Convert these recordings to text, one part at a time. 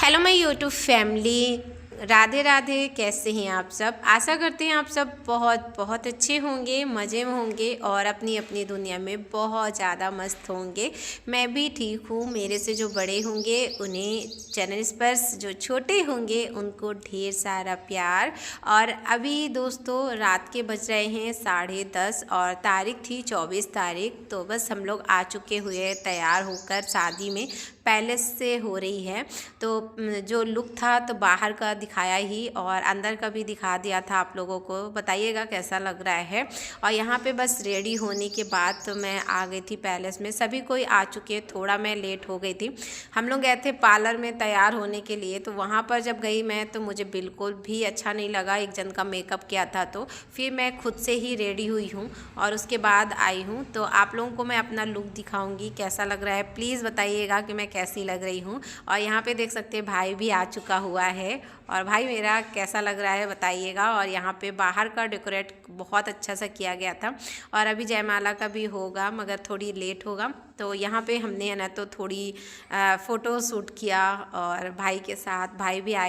Hello my YouTube family, Radhe Radhe. कैसे हैं आप सब? आशा करते हैं आप सब बहुत बहुत अच्छे होंगे, मज़े में होंगे और अपनी अपनी दुनिया में बहुत ज़्यादा मस्त होंगे। मैं भी ठीक हूँ। मेरे से जो बड़े होंगे उन्हें चैनल स्पर्श, जो छोटे होंगे उनको ढेर सारा प्यार। और अभी दोस्तों रात के बज रहे हैं 10:30 और तारीख थी 24 तारीख। तो बस हम लोग आ चुके हुए तैयार होकर, शादी में पैलेस से हो रही है। तो जो लुक था तो बाहर का दिखाया ही और अंदर का भी दिखा दिया था आप लोगों को। बताइएगा कैसा लग रहा है। और यहाँ पे बस रेडी होने के बाद तो मैं आ गई थी पैलेस में। सभी कोई आ चुके, थोड़ा मैं लेट हो गई थी। हम लोग गए थे पार्लर में तैयार होने के लिए। तो वहाँ पर जब गई मैं तो मुझे बिल्कुल भी अच्छा नहीं लगा। एक जन का मेकअप किया था तो फिर मैं खुद से ही रेडी हुई हूँ और उसके बाद आई हूँ। तो आप लोगों को मैं अपना लुक दिखाऊंगी कैसा लग रहा है। प्लीज़ बताइएगा कि मैं कैसी लग रही हूँ। और यहाँ पे देख सकते हैं भाई भी आ चुका हुआ है और भाई मेरा कैसा लग रहा है बताइएगा। और यहाँ पे बाहर का डेकोरेट बहुत अच्छा सा किया गया था और अभी जयमाला का भी होगा मगर थोड़ी लेट होगा। तो यहाँ पे हमने है ना तो थोड़ी फ़ोटो शूट किया और भाई के साथ भाई भी आए।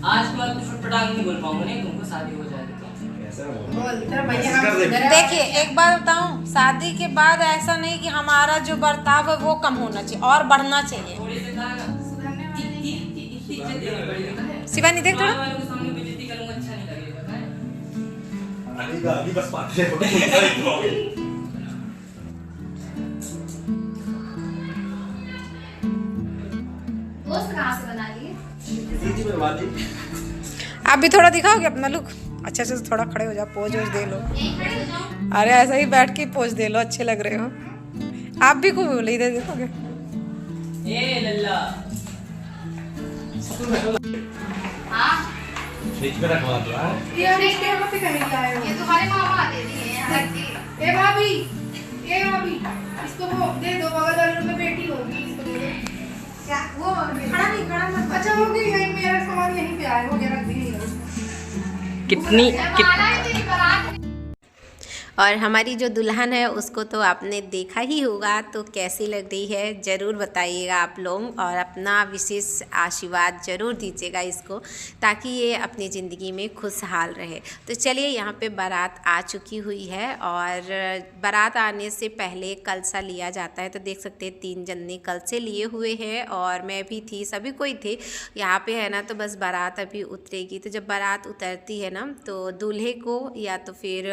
आज के बाद कुछ पटाख नहीं बोल पाऊंगा, नहीं तुमको शादी हो जाएगी तो देखिए एक बात बताऊं, शादी के बाद ऐसा नहीं कि हमारा जो बर्ताव है वो कम होना चाहिए और बढ़ना चाहिए। शिवानी देख थोड़ा आप भी थोड़ा दिखाओगे अपना लुक। अच्छे से थोड़ा खड़े हो जाओ, पोज वोज दे लो। अरे ऐसा ही बैठ के पोज दे लो, अच्छे लग रहे हो। आप भी खूब बोले, इधर देखोगे। ए लल्ला फ्रिज में रखवा दो। ये तुम्हारे मामा दे दिए हैं। ए भाभी इसको वो दे दो, बगल वाले में बेटी होगी, इसको दे दो। क्या वो खड़ा मत। अच्छा हो गई, यही मेरा सामान यहीं पे आया, हो गया, रख दिए। कितनी और हमारी जो दुल्हन है उसको तो आपने देखा ही होगा, तो कैसी लग रही है ज़रूर बताइएगा आप लोग। और अपना विशेष आशीर्वाद ज़रूर दीजिएगा इसको, ताकि ये अपनी ज़िंदगी में खुशहाल रहे। तो चलिए यहाँ पे बारात आ चुकी हुई है और बारात आने से पहले कलसा लिया जाता है। तो देख सकते हैं 3 जन ने कलसे लिए हुए हैं और मैं भी थी, सभी कोई थे यहाँ पे है ना। तो बस बारात अभी उतरेगी। तो जब बारात उतरती है ना तो दूल्हे को या तो फिर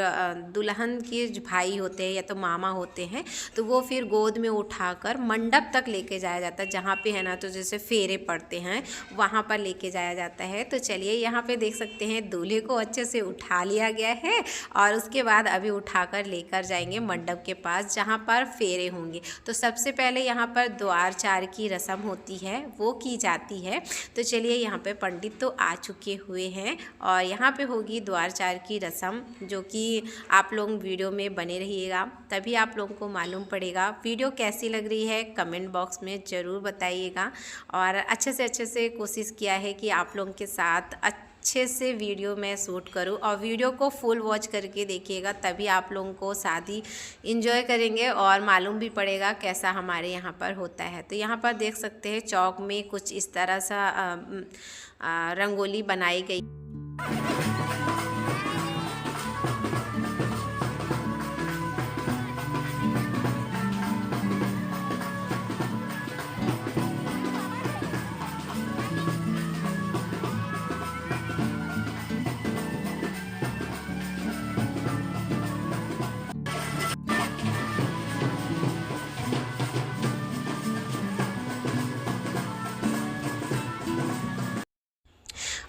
दुल्हन के जो भाई होते हैं या तो मामा होते हैं तो वो फिर गोद में उठाकर मंडप तक लेके जाया जाता है, जहाँ पे है ना तो जैसे फेरे पड़ते हैं वहाँ पर लेके जाया जाता है। तो चलिए यहाँ पे देख सकते हैं दूल्हे को अच्छे से उठा लिया गया है और उसके बाद अभी उठाकर लेकर जाएंगे मंडप के पास जहाँ पर फेरे होंगे। तो सबसे पहले यहाँ पर द्वारचार की रस्म होती है, वो की जाती है। तो चलिए यहाँ पे पंडित तो आ चुके हुए हैं और यहाँ पे होगी द्वारचार की रस्म, जो कि आप लोग वीडियो में बने रहिएगा तभी आप लोगों को मालूम पड़ेगा। वीडियो कैसी लग रही है कमेंट बॉक्स में ज़रूर बताइएगा। और अच्छे से कोशिश किया है कि आप लोगों के साथ अच्छे से वीडियो में शूट करूं और वीडियो को फुल वॉच करके देखिएगा, तभी आप लोगों को शादी एंजॉय करेंगे और मालूम भी पड़ेगा कैसा हमारे यहाँ पर होता है। तो यहाँ पर देख सकते हैं चौक में कुछ इस तरह सा रंगोली बनाई गई।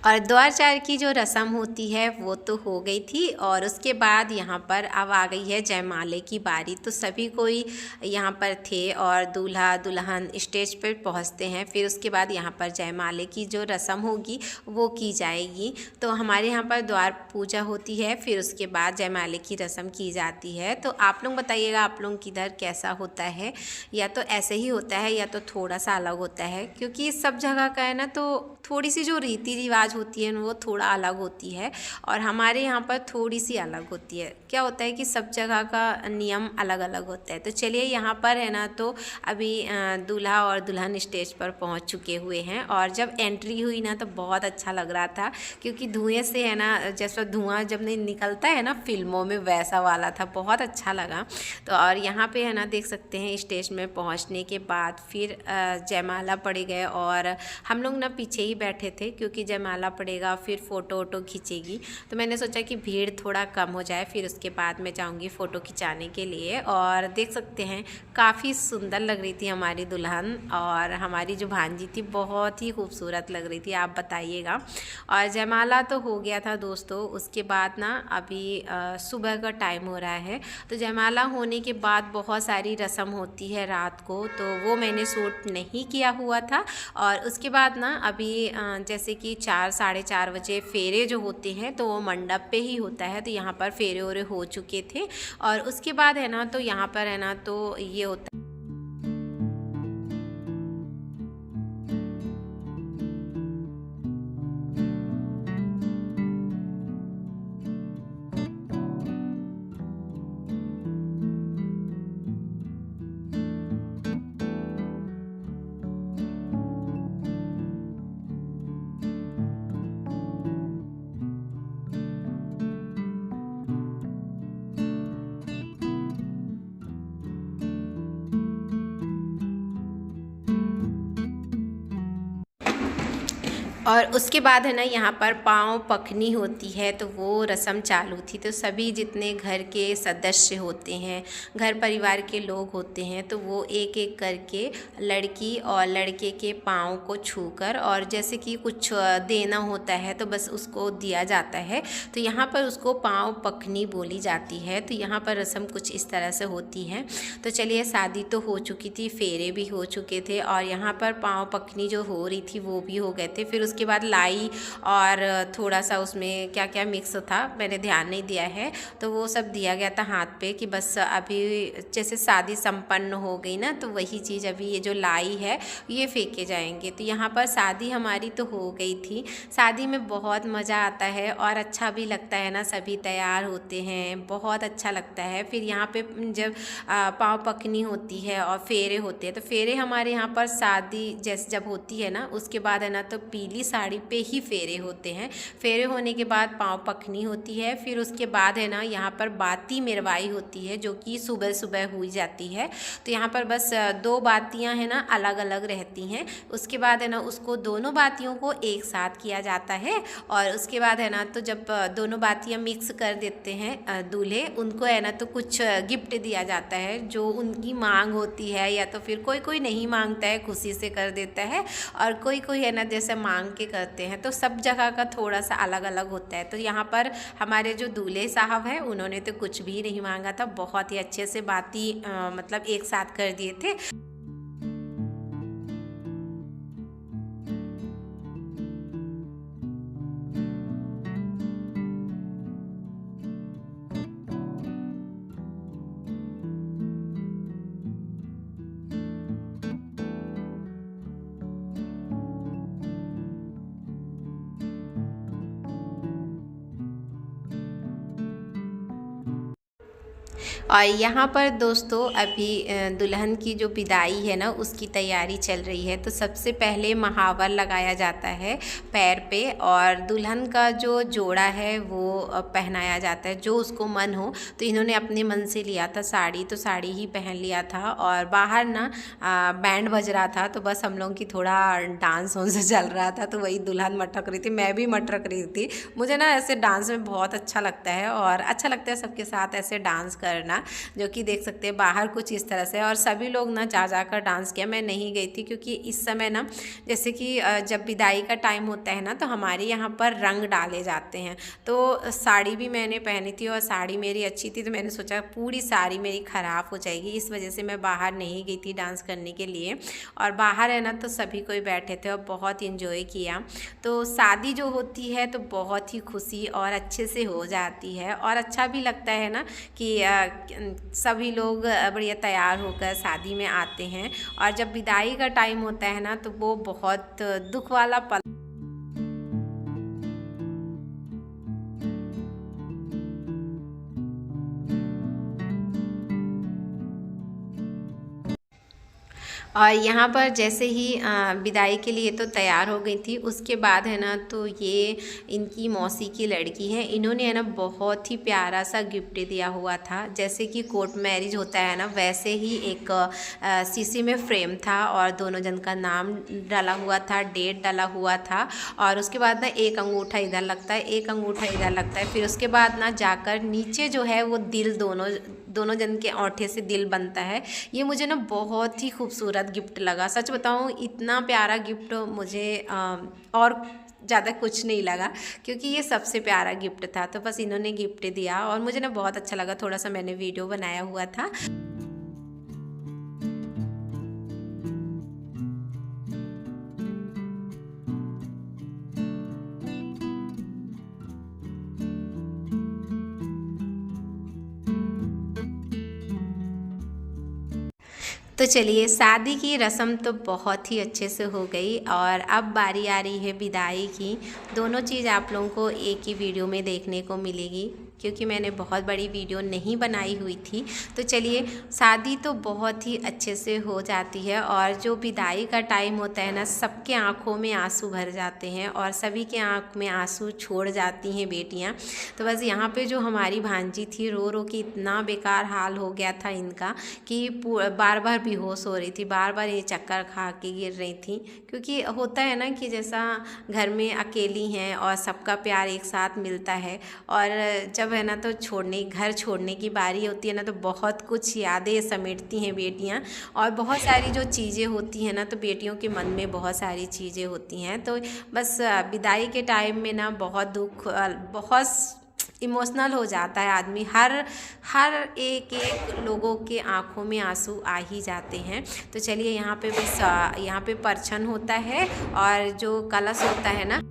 और द्वारचार की जो रस्म होती है वो तो हो गई थी और उसके बाद यहाँ पर अब आ गई है जयमाले की बारी। तो सभी कोई यहाँ पर थे और दूल्हा दुल्हन स्टेज पर पहुँचते हैं। फिर उसके बाद यहाँ पर जयमाले की जो रस्म होगी वो की जाएगी। तो हमारे यहाँ पर द्वार पूजा होती है, फिर उसके बाद जयमाले की रस्म की जाती है। तो आप लोग बताइएगा आप लोग किधर कैसा होता है, या तो ऐसे ही होता है या तो थोड़ा सा अलग होता है, क्योंकि सब जगह का है ना तो थोड़ी सी जो रीति रिवाज होती है वो थोड़ा अलग होती है और हमारे यहाँ पर थोड़ी सी अलग होती है। क्या होता है कि सब जगह का नियम अलग अलग होता है। तो चलिए यहाँ पर है ना तो अभी दूल्हा और दुल्हन स्टेज पर पहुँच चुके हुए हैं और जब एंट्री हुई ना तो बहुत अच्छा लग रहा था, क्योंकि धुएं से है ना, जैसा धुआं जब नहीं निकलता है ना फिल्मों में वैसा वाला था, बहुत अच्छा लगा। तो और यहाँ पे है ना देख सकते हैं स्टेज में पहुँचने के बाद फिर जयमाला पड़े गए और हम लोग ना पीछे ही बैठे थे, क्योंकि जयमाला पड़ेगा फिर फ़ोटो वोटो खींचेगी। तो मैंने सोचा कि भीड़ थोड़ा कम हो जाए, फिर उसके बाद मैं जाऊँगी फ़ोटो खिंचाने के लिए। और देख सकते हैं काफ़ी सुंदर लग रही थी हमारी दुल्हन और हमारी जो भांजी थी बहुत ही खूबसूरत लग रही थी, आप बताइएगा। और जयमाला तो हो गया था दोस्तों, उसके बाद ना अभी सुबह का टाइम हो रहा है। तो जयमाला होने के बाद बहुत सारी रस्म होती है रात को, तो वो मैंने शूट नहीं किया हुआ था। और उसके बाद ना अभी जैसे कि 4 साढ़े 4 बजे फेरे जो होते हैं तो वो मंडप पे ही होता है। तो यहाँ पर फेरे वरे हो चुके थे और उसके बाद है ना तो यहाँ पर है ना तो ये होता है। और उसके बाद है ना यहाँ पर पाँव पखनी होती है, तो वो रस्म चालू थी। तो सभी जितने घर के सदस्य होते हैं, घर परिवार के लोग होते हैं, तो वो एक एक करके लड़की और लड़के के पाँव को छूकर और जैसे कि कुछ देना होता है तो बस उसको दिया जाता है। तो यहाँ पर उसको पाँव पखनी बोली जाती है। तो यहाँ पर रस्म कुछ इस तरह से होती है। तो चलिए शादी तो हो चुकी थी, फेरे भी हो चुके थे और यहाँ पर पाँव पखनी जो हो रही थी वो भी हो गए थे। फिर उसके बाद लाई और थोड़ा सा उसमें क्या क्या मिक्स था मैंने ध्यान नहीं दिया है, तो वो सब दिया गया था हाथ पे कि बस अभी जैसे शादी संपन्न हो गई ना, तो वही चीज़ अभी ये जो लाई है ये फेंके जाएंगे। तो यहाँ पर शादी हमारी तो हो गई थी। शादी में बहुत मज़ा आता है और अच्छा भी लगता है ना, सभी तैयार होते हैं, बहुत अच्छा लगता है। फिर यहाँ पे जब पाँव पखनी होती है और फेरे होते हैं, तो फेरे हमारे यहाँ पर शादी जैसे जब होती है ना उसके बाद है ना तो पीली साड़ी पे ही फेरे होते हैं। फेरे होने के बाद पाँव पखनी होती है। फिर उसके बाद है ना यहाँ पर बाती मिरवाई होती है जो कि सुबह सुबह हुई जाती है। तो यहाँ पर बस 2 बातियाँ हैं ना अलग अलग रहती हैं। उसके बाद है ना उसको दोनों बातियों को एक साथ किया जाता है और उसके बाद है ना तो जब दोनों बातियाँ मिक्स कर देते हैं दूल्हे, उनको है ना तो कुछ गिफ्ट दिया जाता है जो उनकी मांग होती है, या तो फिर कोई कोई नहीं मांगता है, खुशी से कर देता है, और कोई कोई है ना जैसे मांग के करते हैं। तो सब जगह का थोड़ा सा अलग अलग होता है। तो यहाँ पर हमारे जो दूल्हे साहब हैं उन्होंने तो कुछ भी नहीं मांगा था, बहुत ही अच्छे से बाती मतलब एक साथ कर दिए थे। और यहाँ पर दोस्तों अभी दुल्हन की जो विदाई है ना उसकी तैयारी चल रही है। तो सबसे पहले महावर लगाया जाता है पैर पे और दुल्हन का जो जोड़ा है वो पहनाया जाता है, जो उसको मन हो। तो इन्होंने अपने मन से लिया था साड़ी, तो साड़ी ही पहन लिया था। और बाहर ना बैंड बज रहा था, तो बस हम लोगों की थोड़ा डांस वांस चल रहा था, तो वही दुल्हन मटक रही थी, मैं भी मटक रही थी। मुझे ना ऐसे डांस में बहुत अच्छा लगता है और अच्छा लगता है सबके साथ ऐसे डांस करना, जो कि देख सकते हैं बाहर कुछ इस तरह से। और सभी लोग ना जा कर डांस किया, मैं नहीं गई थी क्योंकि इस समय ना जैसे कि जब विदाई का टाइम होता है ना तो हमारे यहाँ पर रंग डाले जाते हैं। तो साड़ी भी मैंने पहनी थी और साड़ी मेरी अच्छी थी, तो मैंने सोचा पूरी साड़ी मेरी ख़राब हो जाएगी, इस वजह से मैं बाहर नहीं गई थी डांस करने के लिए। और बाहर है ना तो सभी कोई बैठे थे और बहुत इंजॉय किया। तो शादी जो होती है तो बहुत ही खुशी और अच्छे से हो जाती है और अच्छा भी लगता है ना कि सभी लोग बढ़िया तैयार होकर शादी में आते हैं। और जब विदाई का टाइम होता है ना तो वो बहुत दुख वाला पल और यहाँ पर जैसे ही विदाई के लिए तो तैयार हो गई थी, उसके बाद है ना तो ये इनकी मौसी की लड़की है, इन्होंने है ना बहुत ही प्यारा सा गिफ्ट दिया हुआ था। जैसे कि कोर्ट मैरिज होता है ना, वैसे ही एक शीशे में फ्रेम था और दोनों जन का नाम डाला हुआ था, डेट डाला हुआ था, और उसके बाद ना एक अंगूठा इधर लगता है, एक अंगूठा इधर लगता है। फिर उसके बाद ना जाकर नीचे जो है वो दिल, दोनों जन के औंठे से दिल बनता है। ये मुझे ना बहुत ही खूबसूरत गिफ्ट लगा। सच बताऊँ, इतना प्यारा गिफ्ट मुझे और ज़्यादा कुछ नहीं लगा, क्योंकि ये सबसे प्यारा गिफ्ट था। तो बस इन्होंने गिफ्ट दिया और मुझे ना बहुत अच्छा लगा। थोड़ा सा मैंने वीडियो बनाया हुआ था। तो चलिए, शादी की रस्म तो बहुत ही अच्छे से हो गई और अब बारी आ रही है विदाई की। दोनों चीज़ आप लोगों को एक ही वीडियो में देखने को मिलेगी, क्योंकि मैंने बहुत बड़ी वीडियो नहीं बनाई हुई थी। तो चलिए, शादी तो बहुत ही अच्छे से हो जाती है और जो विदाई का टाइम होता है ना, सबके आंखों में आंसू भर जाते हैं और सभी के आंख में आंसू छोड़ जाती हैं बेटियां। तो बस यहाँ पे जो हमारी भांजी थी, रो रो के इतना बेकार हाल हो गया था इनका कि बार बार बेहोश हो रही थी, बार बार ये चक्कर खा के गिर रही थी। क्योंकि होता है ना कि जैसा घर में अकेली हैं और सबका प्यार एक साथ मिलता है, और जब है ना तो घर छोड़ने की बारी होती है ना, तो बहुत कुछ यादें समेटती हैं बेटियां, और बहुत सारी जो चीज़ें होती हैं ना, तो बेटियों के मन में बहुत सारी चीज़ें होती हैं। तो बस विदाई के टाइम में ना बहुत दुख, बहुत इमोशनल हो जाता है आदमी। हर एक लोगों के आंखों में आंसू आ ही जाते हैं। तो चलिए, यहाँ पे बस यहाँ पे परछन होता है और जो कलश होता है ना,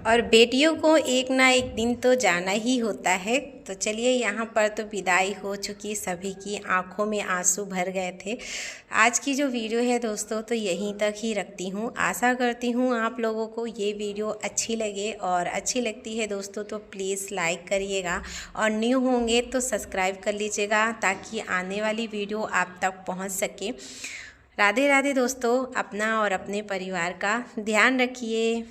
और बेटियों को एक ना एक दिन तो जाना ही होता है। तो चलिए, यहाँ पर तो विदाई हो चुकी, सभी की आंखों में आंसू भर गए थे। आज की जो वीडियो है दोस्तों, तो यहीं तक ही रखती हूँ। आशा करती हूँ आप लोगों को ये वीडियो अच्छी लगे, और अच्छी लगती है दोस्तों तो प्लीज़ लाइक करिएगा, और न्यू होंगे तो सब्सक्राइब कर लीजिएगा, ताकि आने वाली वीडियो आप तक पहुँच सके। राधे राधे दोस्तों, अपना और अपने परिवार का ध्यान रखिए।